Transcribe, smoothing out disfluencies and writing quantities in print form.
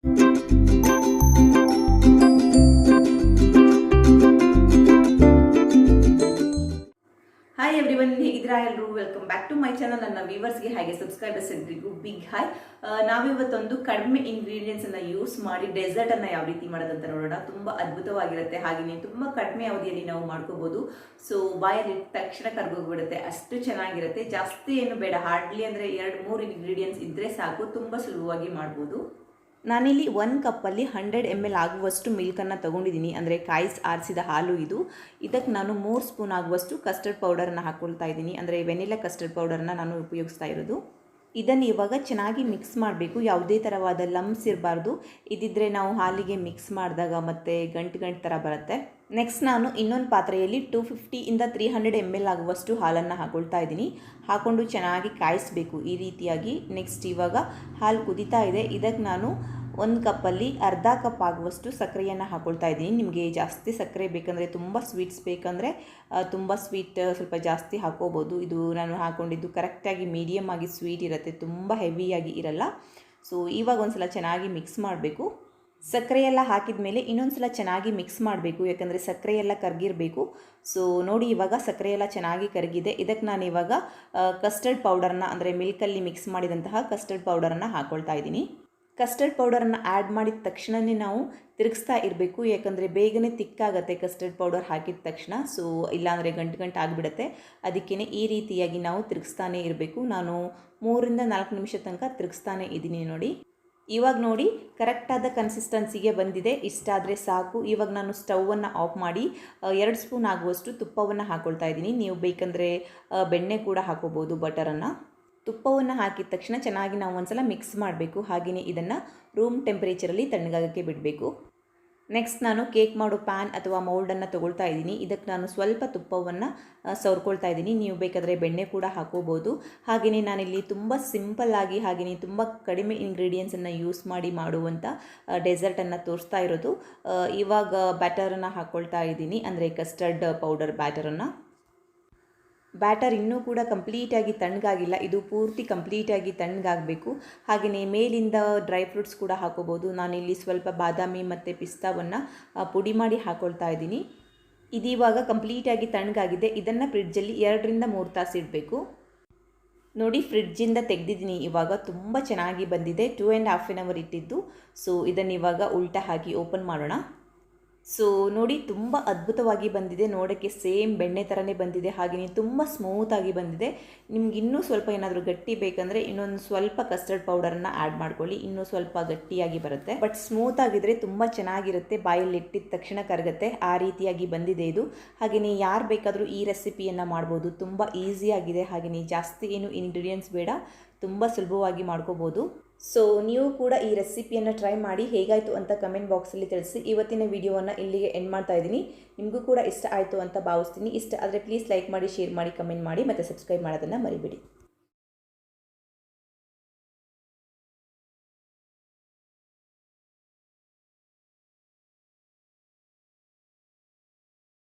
Hi everyone, ಹೇಗಿದ್ದೀರಾ ಎಲ್ಲರೂ? Welcome back to my channel. ನನ್ನ ವ್ಯೂವರ್ಸ್ಗೆ ಹಾಗೆ ಸಬ್ಸ್ಕ್ರೈಬರ್ಸ್ ಎಲ್ರಿಗೂ ಬಿಗ್ ಹಾಯ್. ನಾವಿವತ್ತೊಂದು ಕಡಿಮೆ ಇಂಗ್ರೀಡಿಯೆಂಟ್ಸ್ ಅನ್ನ ಯೂಸ್ ಮಾಡಿ ಡೆಸರ್ಟ್ ಅನ್ನ ಯಾವ ರೀತಿ ಮಾಡೋದಂತ ನೋಡೋಣ. ತುಂಬಾ ಅದ್ಭುತವಾಗಿರುತ್ತೆ, ಹಾಗೆಯೇ ತುಂಬಾ ಕಡಿಮೆ ಅವಧಿಯಲ್ಲಿ ನಾವು ಮಾಡ್ಕೋಬಹುದು. ಸೊ ಬಾಯಲ್ಲಿ ತಕ್ಷಣ ಕರ್ಗೋಗ್ಬಿಡುತ್ತೆ, ಅಷ್ಟು ಚೆನ್ನಾಗಿರುತ್ತೆ. ಜಾಸ್ತಿ ಏನು ಬೇಡ, ಹಾರ್ಡ್ಲಿ ಅಂದರೆ 2-3 ಇಂಗ್ರೀಡಿಯೆಂಟ್ಸ್ ಇದ್ರೆ ಸಾಕು, ತುಂಬಾ ಸುಲಭವಾಗಿ ಮಾಡ್ಬೋದು. ನಾನಿಲ್ಲಿ 1 ಕಪ್ಪಲ್ಲಿ 100 ml ಆಗುವಷ್ಟು ಮಿಲ್ಕನ್ನು ತೊಗೊಂಡಿದ್ದೀನಿ, ಅಂದರೆ ಆರಿಸಿದ ಹಾಲು ಇದು. ಇದಕ್ಕೆ ನಾನು 3 ಸ್ಪೂನ್ ಆಗುವಷ್ಟು ಕಸ್ಟರ್ಡ್ ಪೌಡರನ್ನು ಹಾಕ್ಕೊಳ್ತಾ ಇದ್ದೀನಿ, ಅಂದರೆ ವೆನಿಲಾ ಕಸ್ಟರ್ಡ್ ಪೌಡರನ್ನು ನಾನು ಉಪಯೋಗಿಸ್ತಾ ಇರೋದು. ಇದನ್ನು ಇವಾಗ ಚೆನ್ನಾಗಿ ಮಿಕ್ಸ್ ಮಾಡಬೇಕು, ಯಾವುದೇ ಥರವಾದ ಲಮ್ಸ್ ಇರಬಾರ್ದು. ಇದಿದ್ದರೆ ನಾವು ಹಾಲಿಗೆ ಮಿಕ್ಸ್ ಮಾಡಿದಾಗ ಮತ್ತೆ ಗಂಟು ಥರ ಬರುತ್ತೆ. ನೆಕ್ಸ್ಟ್ ನಾನು ಇನ್ನೊಂದು ಪಾತ್ರೆಯಲ್ಲಿ 250 300 ml ಆಗುವಷ್ಟು ಹಾಲನ್ನು ಹಾಕೊಳ್ತಾ ಇದ್ದೀನಿ. ಹಾಕ್ಕೊಂಡು ಚೆನ್ನಾಗಿ ಕಾಯಿಸಬೇಕು ಈ ರೀತಿಯಾಗಿ. ನೆಕ್ಸ್ಟ್ ಇವಾಗ ಹಾಲು ಕುದೀತಾ ಇದೆ, ಇದಕ್ಕೆ ನಾನು 1 ಕಪ್ಪಲ್ಲಿ ಅರ್ಧ ಕಪ್ ಆಗುವಷ್ಟು ಸಕ್ಕರೆಯನ್ನು ಹಾಕೊಳ್ತಾ ಇದ್ದೀನಿ. ನಿಮಗೆ ಜಾಸ್ತಿ ಸಕ್ಕರೆ ಬೇಕಂದರೆ, ತುಂಬ ಸ್ವೀಟ್ಸ್ ಬೇಕಂದರೆ ತುಂಬ ಸ್ವೀಟ್ ಸ್ವಲ್ಪ ಜಾಸ್ತಿ ಹಾಕೋಬೋದು. ಇದು ನಾನು ಹಾಕ್ಕೊಂಡಿದ್ದು ಕರೆಕ್ಟಾಗಿ ಮೀಡಿಯಮ್ ಆಗಿ ಸ್ವೀಟ್ ಇರುತ್ತೆ, ತುಂಬ ಹೆವಿಯಾಗಿ ಇರಲ್ಲ. ಸೊ ಇವಾಗ ಒಂದು ಸಲ ಚೆನ್ನಾಗಿ ಮಿಕ್ಸ್ ಮಾಡಬೇಕು. ಸಕ್ಕರೆ ಎಲ್ಲ ಹಾಕಿದ ಮೇಲೆ ಇನ್ನೊಂದು ಸಲ ಚೆನ್ನಾಗಿ ಮಿಕ್ಸ್ ಮಾಡಬೇಕು, ಯಾಕಂದರೆ ಸಕ್ಕರೆ ಎಲ್ಲ ಕರಗಿರಬೇಕು. ಸೊ ನೋಡಿ, ಇವಾಗ ಸಕ್ಕರೆ ಎಲ್ಲ ಚೆನ್ನಾಗಿ ಕರಗಿದೆ. ಇದಕ್ಕೆ ನಾನು ಇವಾಗ ಕಸ್ಟರ್ಡ್ ಪೌಡರ್ನ, ಅಂದರೆ ಮಿಲ್ಕಲ್ಲಿ ಮಿಕ್ಸ್ ಮಾಡಿದಂತಹ ಕಸ್ಟರ್ಡ್ ಪೌಡರನ್ನು ಹಾಕ್ಕೊಳ್ತಾ ಇದ್ದೀನಿ. ಕಸ್ಟರ್ಡ್ ಪೌಡರನ್ನು ಆ್ಯಡ್ ಮಾಡಿದ ತಕ್ಷಣವೇ ನಾವು ತಿರುಗಿಸ್ತಾ ಇರಬೇಕು, ಯಾಕಂದರೆ ಬೇಗನೆ ತಿಕ್ಕಾಗತ್ತೆ ಕಸ್ಟರ್ಡ್ ಪೌಡರ್ ಹಾಕಿದ ತಕ್ಷಣ. ಸೊ ಇಲ್ಲಾಂದರೆ ಗಂಟು ಆಗಿಬಿಡುತ್ತೆ. ಅದಕ್ಕೇ ಈ ರೀತಿಯಾಗಿ ನಾವು ತಿರುಗಿಸ್ತಾನೆ ಇರಬೇಕು. ನಾನು 3-4 ನಿಮಿಷ ತನಕ ತಿರುಗಿಸ್ತಾನೆ ಇದ್ದೀನಿ. ನೋಡಿ, ಇವಾಗ ನೋಡಿ ಕರೆಕ್ಟಾದ ಕನ್ಸಿಸ್ಟೆನ್ಸಿಗೆ ಬಂದಿದೆ. ಇಷ್ಟಾದರೆ ಸಾಕು. ಇವಾಗ ನಾನು ಸ್ಟವನ್ನು ಆಫ್ ಮಾಡಿ 2 ಸ್ಪೂನ್ ಆಗುವಷ್ಟು ತುಪ್ಪವನ್ನು ಹಾಕ್ಕೊಳ್ತಾ ಇದ್ದೀನಿ. ನೀವು ಬೇಕಂದರೆ ಬೆಣ್ಣೆ ಕೂಡ ಹಾಕೋಬೋದು, ಬಟರನ್ನು. ತುಪ್ಪವನ್ನು ಹಾಕಿದ ತಕ್ಷಣ ಚೆನ್ನಾಗಿ ನಾವು ಒಂದ್ಸಲ ಮಿಕ್ಸ್ ಮಾಡಬೇಕು. ಹಾಗೆಯೇ ಇದನ್ನು ರೂಮ್ ಟೆಂಪರೇಚರಲ್ಲಿ ತಣ್ಣಗಾಗಕ್ಕೆ ಬಿಡಬೇಕು. ನೆಕ್ಸ್ಟ್ ನಾನು ಕೇಕ್ ಮಾಡೋ ಪ್ಯಾನ್ ಅಥವಾ ಮೌಲ್ಡನ್ನು ತೊಗೊಳ್ತಾ ಇದ್ದೀನಿ. ಇದಕ್ಕೆ ನಾನು ಸ್ವಲ್ಪ ತುಪ್ಪವನ್ನು ಸವರ್ಕೊಳ್ತಾ ಇದ್ದೀನಿ. ನೀವು ಬೇಕಾದರೆ ಬೆಣ್ಣೆ ಕೂಡ ಹಾಕೋಬೋದು. ಹಾಗೆಯೇ ನಾನಿಲ್ಲಿ ತುಂಬ ಸಿಂಪಲ್ಲಾಗಿ ಹಾಗೆಯೇ ತುಂಬ ಕಡಿಮೆ ಇಂಗ್ರೀಡಿಯೆಂಟ್ಸನ್ನು ಯೂಸ್ ಮಾಡಿ ಮಾಡುವಂಥ ಡೆಸರ್ಟನ್ನು ತೋರಿಸ್ತಾ ಇರೋದು. ಇವಾಗ ಬ್ಯಾಟರನ್ನು ಹಾಕ್ಕೊಳ್ತಾ ಇದ್ದೀನಿ, ಅಂದರೆ ಕಸ್ಟರ್ಡ್ ಪೌಡರ್ ಬ್ಯಾಟರನ್ನು. ಬ್ಯಾಟರ್ ಇನ್ನೂ ಕೂಡ ಕಂಪ್ಲೀಟಾಗಿ ತಣ್ಣಗಾಗಿಲ್ಲ, ಇದು ಪೂರ್ತಿ ಕಂಪ್ಲೀಟಾಗಿ ತಣ್ಣಗಾಗಬೇಕು. ಹಾಗೆಯೇ ಮೇಲಿಂದ ಡ್ರೈ ಫ್ರೂಟ್ಸ್ ಕೂಡ ಹಾಕೋಬೋದು. ನಾನಿಲ್ಲಿ ಸ್ವಲ್ಪ ಬಾದಾಮಿ ಮತ್ತು ಪಿಸ್ತಾವನ್ನು ಪುಡಿ ಮಾಡಿ ಹಾಕ್ಕೊಳ್ತಾ ಇದ್ದೀನಿ. ಇದೀವಾಗ ಕಂಪ್ಲೀಟಾಗಿ ತಣ್ಣಗಾಗಿದೆ. ಇದನ್ನು ಫ್ರಿಡ್ಜಲ್ಲಿ 2-3 ತಾಸು ಇಡಬೇಕು. ನೋಡಿ, ಫ್ರಿಡ್ಜಿಂದ ತೆಗೆದಿದ್ದೀನಿ. ಇವಾಗ ತುಂಬ ಚೆನ್ನಾಗಿ ಬಂದಿದೆ. 2.5 hour ಇಟ್ಟಿದ್ದು. ಸೊ ಇದನ್ನು ಇವಾಗ ಉಲ್ಟಾ ಹಾಕಿ ಓಪನ್ ಮಾಡೋಣ. ಸೊ ನೋಡಿ, ತುಂಬ ಅದ್ಭುತವಾಗಿ ಬಂದಿದೆ. ನೋಡೋಕ್ಕೆ ಸೇಮ್ ಬೆಣ್ಣೆ ಥರನೇ ಬಂದಿದೆ, ಹಾಗೆಯೇ ತುಂಬ ಸ್ಮೂತಾಗಿ ಬಂದಿದೆ. ನಿಮ್ಗೆ ಇನ್ನೂ ಸ್ವಲ್ಪ ಏನಾದರೂ ಗಟ್ಟಿ ಬೇಕಂದರೆ ಇನ್ನೊಂದು ಸ್ವಲ್ಪ ಕಸ್ಟರ್ಡ್ ಪೌಡರನ್ನು ಆ್ಯಡ್ ಮಾಡ್ಕೊಳ್ಳಿ, ಇನ್ನೂ ಸ್ವಲ್ಪ ಗಟ್ಟಿಯಾಗಿ ಬರುತ್ತೆ. ಬಟ್ ಸ್ಮೂತ್ ಆಗಿದ್ರೆ ತುಂಬ ಚೆನ್ನಾಗಿರುತ್ತೆ, ಬಾಯಲ್ಲಿ ಇಟ್ಟಿದ ತಕ್ಷಣ ಕರಗುತ್ತೆ. ಆ ರೀತಿಯಾಗಿ ಬಂದಿದೆ ಇದು. ಹಾಗೆಯೇ ಯಾರು ಬೇಕಾದರೂ ಈ ರೆಸಿಪಿಯನ್ನು ಮಾಡ್ಬೋದು, ತುಂಬ ಈಸಿಯಾಗಿದೆ. ಹಾಗೆಯೇ ಜಾಸ್ತಿ ಏನು ಇಂಗ್ರೀಡಿಯೆಂಟ್ಸ್ ಬೇಡ, ತುಂಬ ಸುಲಭವಾಗಿ ಮಾಡ್ಕೋಬೋದು. ಸೊ ನೀವು ಕೂಡ ಈ ರೆಸಿಪಿಯನ್ನು ಟ್ರೈ ಮಾಡಿ, ಹೇಗಾಯಿತು ಅಂತ ಕಮೆಂಟ್ ಬಾಕ್ಸಲ್ಲಿ ತಿಳಿಸಿ. ಇವತ್ತಿನ ವಿಡಿಯೋವನ್ನು ಇಲ್ಲಿಗೆ ಎಂಡ್ ಮಾಡ್ತಾ ಇದ್ದೀನಿ. ನಿಮಗೂ ಕೂಡ ಇಷ್ಟ ಆಯಿತು ಅಂತ ಭಾವಿಸ್ತೀನಿ. ಇಷ್ಟ ಆದರೆ ಪ್ಲೀಸ್ ಲೈಕ್ ಮಾಡಿ, ಶೇರ್ ಮಾಡಿ, ಕಮೆಂಟ್ ಮಾಡಿ ಮತ್ತು ಸಬ್ಸ್ಕ್ರೈಬ್ ಮಾಡೋದನ್ನು ಮರಿಬೇಡಿ.